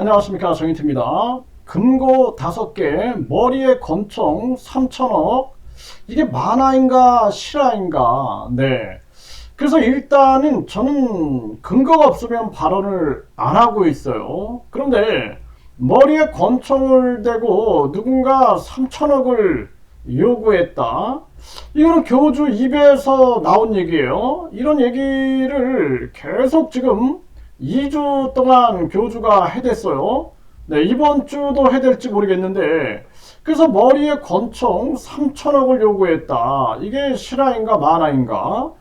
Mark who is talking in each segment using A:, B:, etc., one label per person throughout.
A: 안녕하십니까, 정인태입니다. 금고 5개, 머리에 권총 3천억. 이게 만화인가 실화인가? 네. 그래서 일단은 저는 근거가 없으면 발언을 안 하고 있어요. 그런데 머리에 권총을 대고 누군가 3천억을 요구했다. 이거는 교주 입에서 나온 얘기예요. 이런 얘기를 계속 지금 2주 동안 교주가 해댔어요. 네, 이번 주도 해댈지 모르겠는데, 그래서 머리에 권총 3천억을 요구했다. 이게 실화인가 만화인가?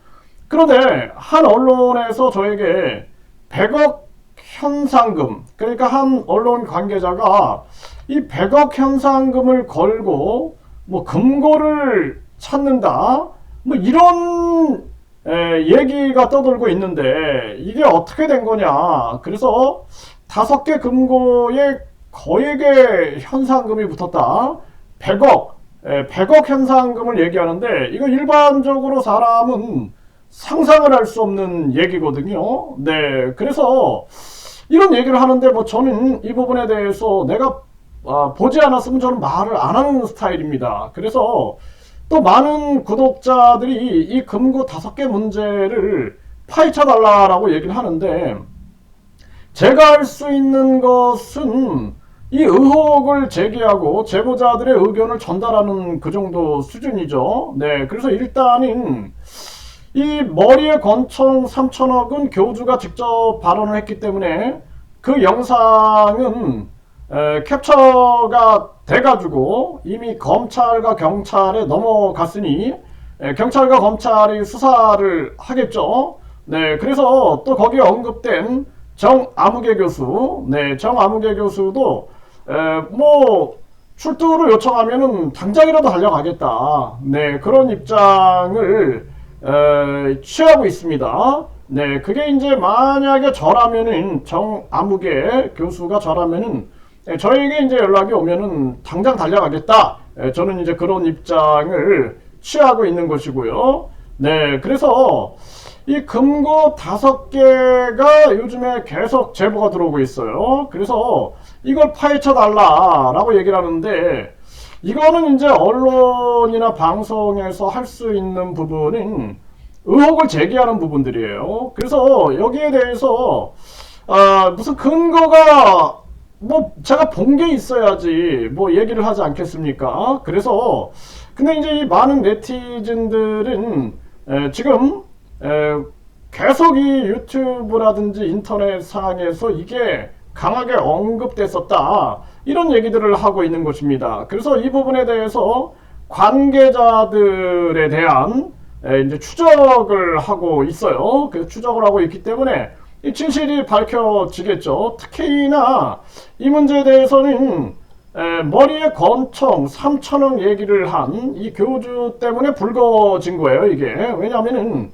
A: 그런데 한 언론에서 저에게 100억 현상금, 그러니까 한 언론 관계자가 이 100억 현상금을 걸고 뭐 금고를 찾는다, 뭐 이런 얘기가 떠돌고 있는데 이게 어떻게 된 거냐. 그래서 5개 금고에 거액의 현상금이 붙었다. 100억 현상금을 얘기하는데 이거 일반적으로 사람은 상상을 할 수 없는 얘기거든요. 네, 그래서 이런 얘기를 하는데 뭐 저는 이 부분에 대해서 내가 보지 않았으면 저는 말을 안 하는 스타일입니다. 그래서 또 많은 구독자들이 이 금고 5개 문제를 파헤쳐 달라라고 얘기를 하는데, 제가 할 수 있는 것은 이 의혹을 제기하고 제보자들의 의견을 전달하는 그 정도 수준이죠. 네, 그래서 일단은 이 머리에 권총 3천억은 교주가 직접 발언을 했기 때문에 그 영상은 캡처가 돼가지고 이미 검찰과 경찰에 넘어갔으니 경찰과 검찰이 수사를 하겠죠. 네, 그래서 또 거기에 언급된 정아무개 교수, 네, 정아무개 교수도 뭐 출두를 요청하면은 당장이라도 달려가겠다. 네, 그런 입장을 취하고 있습니다. 네, 그게 이제 만약에 저라면은 정아무개 교수가 저라면은 저에게 이제 연락이 오면은 당장 달려가겠다. 저는 이제 그런 입장을 취하고 있는 것이고요. 네, 그래서 이 금고 5개가 요즘에 계속 제보가 들어오고 있어요. 그래서 이걸 파헤쳐 달라라고 얘기를 하는데, 이거는 이제 언론이나 방송에서 할 수 있는 부분은 의혹을 제기하는 부분들이에요. 그래서 여기에 대해서 무슨 근거가 뭐 제가 본 게 있어야지 뭐 얘기를 하지 않겠습니까? 그래서 근데 이제 이 많은 네티즌들은 지금 계속 이 유튜브라든지 인터넷 상에서 이게 강하게 언급됐었다, 이런 얘기들을 하고 있는 것입니다. 그래서 이 부분에 대해서 관계자들에 대한 이제 추적을 하고 있어요. 그 추적을 하고 있기 때문에 이 진실이 밝혀지겠죠. 특히나 이 문제에 대해서는 머리에 권총 3천억 얘기를 한 이 교주 때문에 불거진 거예요, 이게. 왜냐하면은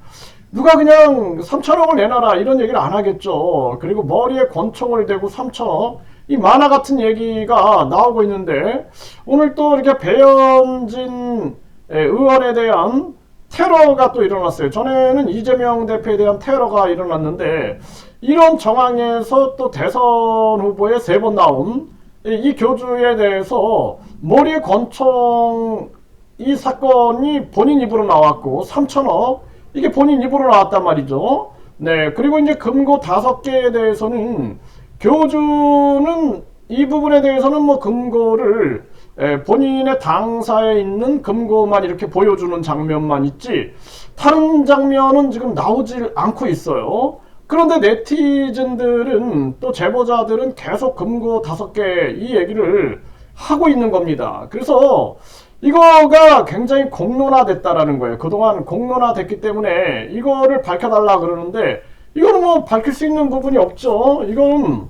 A: 누가 그냥 3천억을 내놔라 이런 얘기를 안 하겠죠. 그리고 머리에 권총을 대고 3천억, 이 만화 같은 얘기가 나오고 있는데, 오늘 또 이렇게 배현진 의원에 대한 테러가 또 일어났어요. 전에는 이재명 대표에 대한 테러가 일어났는데, 이런 정황에서 또 대선 후보에 3번 나온 이 교주에 대해서 머리에 권총, 이 사건이 본인 입으로 나왔고 3천억, 이게 본인 입으로 나왔단 말이죠. 네, 그리고 이제 금고 5개에 대해서는 교주는 이 부분에 대해서는 뭐 금고를 본인의 당사에 있는 금고만 이렇게 보여주는 장면만 있지 다른 장면은 지금 나오질 않고 있어요. 그런데 네티즌들은 또 제보자들은 계속 금고 5개 이 얘기를 하고 있는 겁니다. 그래서 이거가 굉장히 공론화됐다라는 거예요. 그동안 공론화됐기 때문에 이거를 밝혀달라 그러는데, 이거는 뭐 밝힐 수 있는 부분이 없죠. 이건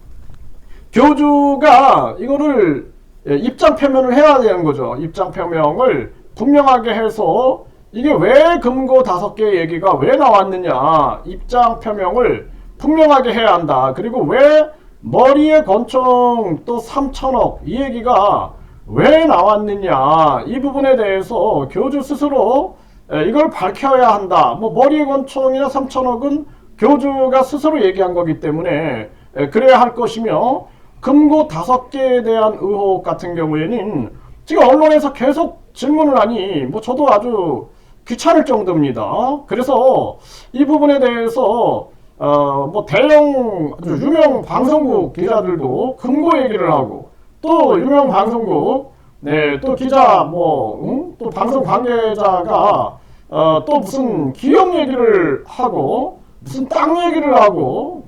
A: 교주가 이거를 입장 표명을 해야 되는 거죠. 입장 표명을 분명하게 해서 이게 왜 금고 5개 얘기가 왜 나왔느냐, 입장 표명을 분명하게 해야 한다. 그리고 왜 머리에 권총 또 3천억 이 얘기가 왜 나왔느냐, 이 부분에 대해서 교주 스스로 이걸 밝혀야 한다. 뭐 머리에 권총이나 3천억은 교주가 스스로 얘기한 거기 때문에 그래야 할 것이며, 금고 5개에 대한 의혹 같은 경우에는 지금 언론에서 계속 질문을 하니 뭐 저도 아주 귀찮을 정도입니다. 그래서 이 부분에 대해서 뭐 대형 아주 유명 방송국 기자들도 금고 얘기를 하고 또 유명 방송국 또 기자 또 방송 관계자가 또 무슨 기업 얘기를 하고 무슨 땅 얘기를 하고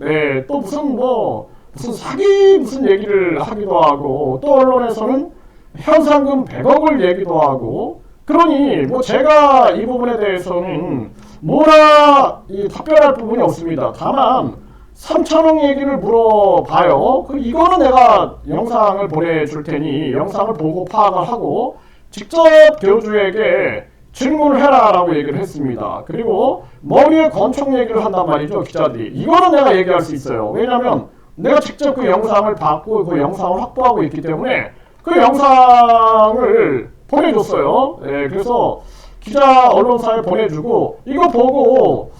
A: 또 무슨 사기 무슨 얘기를 하기도 하고 또 언론에서는 현상금 100억을 얘기도 하고 그러니 뭐 제가 이 부분에 대해서는 뭐라 답변할 부분이 없습니다. 다만 3천억 얘기를 물어봐요. 이거는 내가 영상을 보내줄 테니 영상을 보고 파악을 하고 직접 교주에게 질문을 해라 라고 얘기를 했습니다. 그리고 머리에 권총 얘기를 한단 말이죠, 기자들이. 이거는 내가 얘기할 수 있어요. 왜냐면 내가 직접 그 영상을 받고 그 영상을 확보하고 있기 때문에 그 영상을 보내줬어요. 그래서 기자 언론사에 보내주고 이거 보고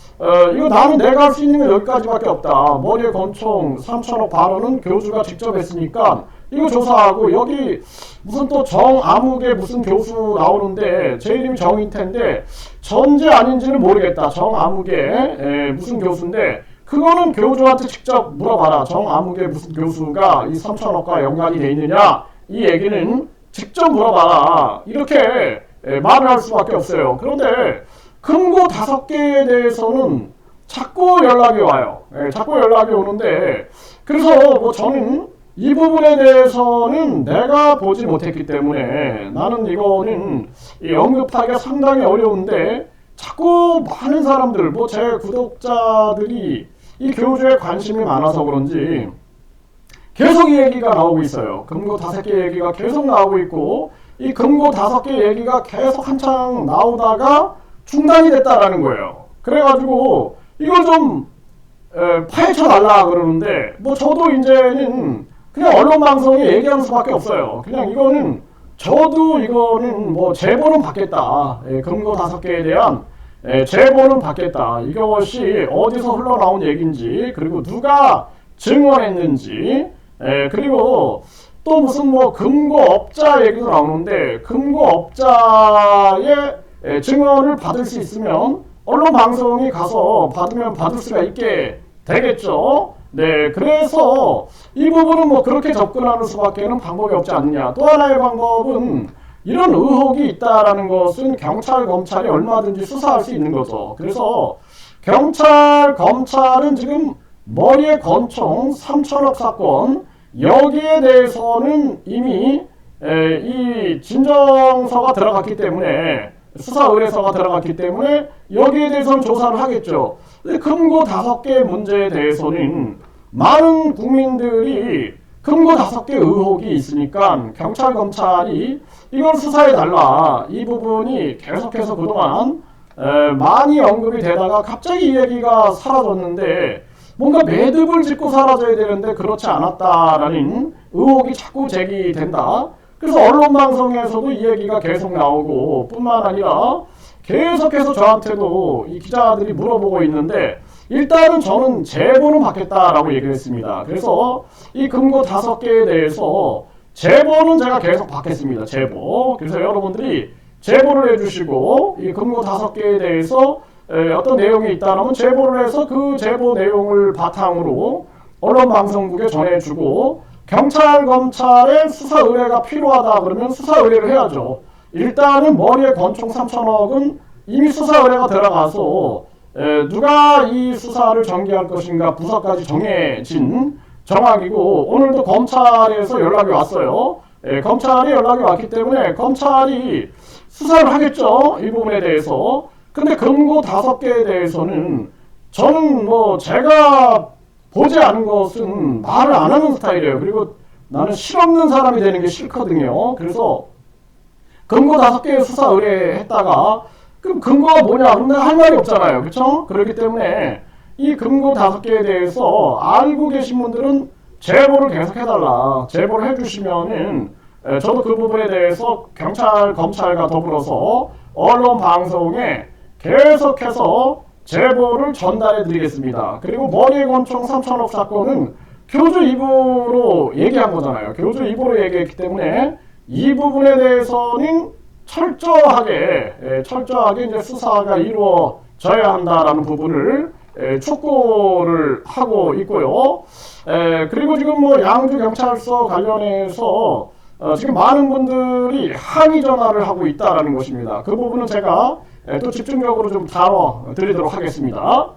A: 이거 나는 내가 할 수 있는 건 여기까지밖에 없다. 머리에 권총 3천억 발언은 교수가 직접 했으니까 이거 조사하고 여기 무슨 또 정아무개 무슨 교수 나오는데 제 이름이 정인태인데 전지 아닌지는 모르겠다. 정아무개 무슨 교수인데 그거는 교주한테 직접 물어봐라. 정아무개 무슨 교수가 이 3천억과 연관이 돼 있느냐 이 얘기는 직접 물어봐라. 이렇게 말을 할 수밖에 없어요. 그런데 금고 5개에 대해서는 자꾸 연락이 와요. 자꾸 연락이 오는데 그래서 뭐 저는 이 부분에 대해서는 내가 보지 못했기 때문에 나는 이거는 언급하기가 상당히 어려운데 자꾸 많은 사람들 제 구독자들이 이 교주에 관심이 많아서 그런지 계속 이 얘기가 나오고 있어요. 금고 5개 얘기가 계속 나오고 있고 이 금고 5개 얘기가 계속 한창 나오다가 중단이 됐다라는 거예요. 그래가지고 이걸 좀 파헤쳐 달라 그러는데 저도 이제는 그냥 언론 방송에 얘기하는 수밖에 없어요. 그냥 이거는 제보는 받겠다. 금고 5개에 대한 제보는 받겠다. 이것이 어디서 흘러나온 얘기인지 그리고 누가 증언했는지 그리고 또 무슨 금고업자 얘기도 나오는데 금고업자의 증언을 받을 수 있으면 언론 방송이 가서 받으면 받을 수가 있게 되겠죠. 그래서 이 부분은 그렇게 접근하는 수밖에는 방법이 없지 않느냐. 또 하나의 방법은 이런 의혹이 있다라는 것은 경찰, 검찰이 얼마든지 수사할 수 있는 거죠. 그래서 경찰, 검찰은 지금 머리에 권총 3천억 사건 여기에 대해서는 이미 이 진정서가 들어갔기 때문에 수사 의뢰서가 들어갔기 때문에 여기에 대해서는 조사를 하겠죠. 금고 5개 문제에 대해서는 많은 국민들이 금고 5개 의혹이 있으니까 경찰, 검찰이 이걸 수사해달라. 이 부분이 계속해서 그동안 많이 언급이 되다가 갑자기 이 얘기가 사라졌는데 뭔가 매듭을 짓고 사라져야 되는데 그렇지 않았다라는 의혹이 자꾸 제기된다. 그래서 언론 방송에서도 이 얘기가 계속 나오고 뿐만 아니라 계속해서 저한테도 이 기자들이 물어보고 있는데 일단은 저는 제보는 받겠다라고 얘기를 했습니다. 그래서 이 금고 5개에 대해서 제보는 제가 계속 받겠습니다. 제보. 그래서 여러분들이 제보를 해주시고 이 금고 5개에 대해서 어떤 내용이 있다면 제보를 해서 그 제보 내용을 바탕으로 언론 방송국에 전해주고 경찰, 검찰의 수사 의뢰가 필요하다 그러면 수사 의뢰를 해야죠. 일단은 머리에 권총 3천억은 이미 수사 의뢰가 들어가서 누가 이 수사를 전개할 것인가 부서까지 정해진 정황이고 오늘도 검찰에서 연락이 왔어요. 검찰이 연락이 왔기 때문에 검찰이 수사를 하겠죠. 이 부분에 대해서. 근데 금고 5개에 대해서는 저는 제가 보지 않은 것은 말을 안 하는 스타일이에요. 그리고 나는 실없는 사람이 되는 게 싫거든요. 그래서 금고 5개의 수사 의뢰했다가 그럼 근거가 뭐냐? 그럼 내가 할 말이 없잖아요. 그렇죠? 그렇기 때문에 이 금고 5개에 대해서 알고 계신 분들은 제보를 계속 해달라. 제보를 해주시면은 저도 그 부분에 대해서 경찰, 검찰과 더불어서 언론 방송에 계속해서 제보를 전달해 드리겠습니다. 그리고 머리에 권총 3천억 사건은 교주 2부로 얘기한 거잖아요. 교주 2부로 얘기했기 때문에 이 부분에 대해서는 철저하게 이제 수사가 이루어져야 한다라는 부분을 촉구를 하고 있고요. 그리고 지금 뭐 양주 경찰서 관련해서 지금 많은 분들이 항의 전화를 하고 있다라는 것입니다. 그 부분은 제가 또 집중적으로 좀 다뤄 드리도록 하겠습니다.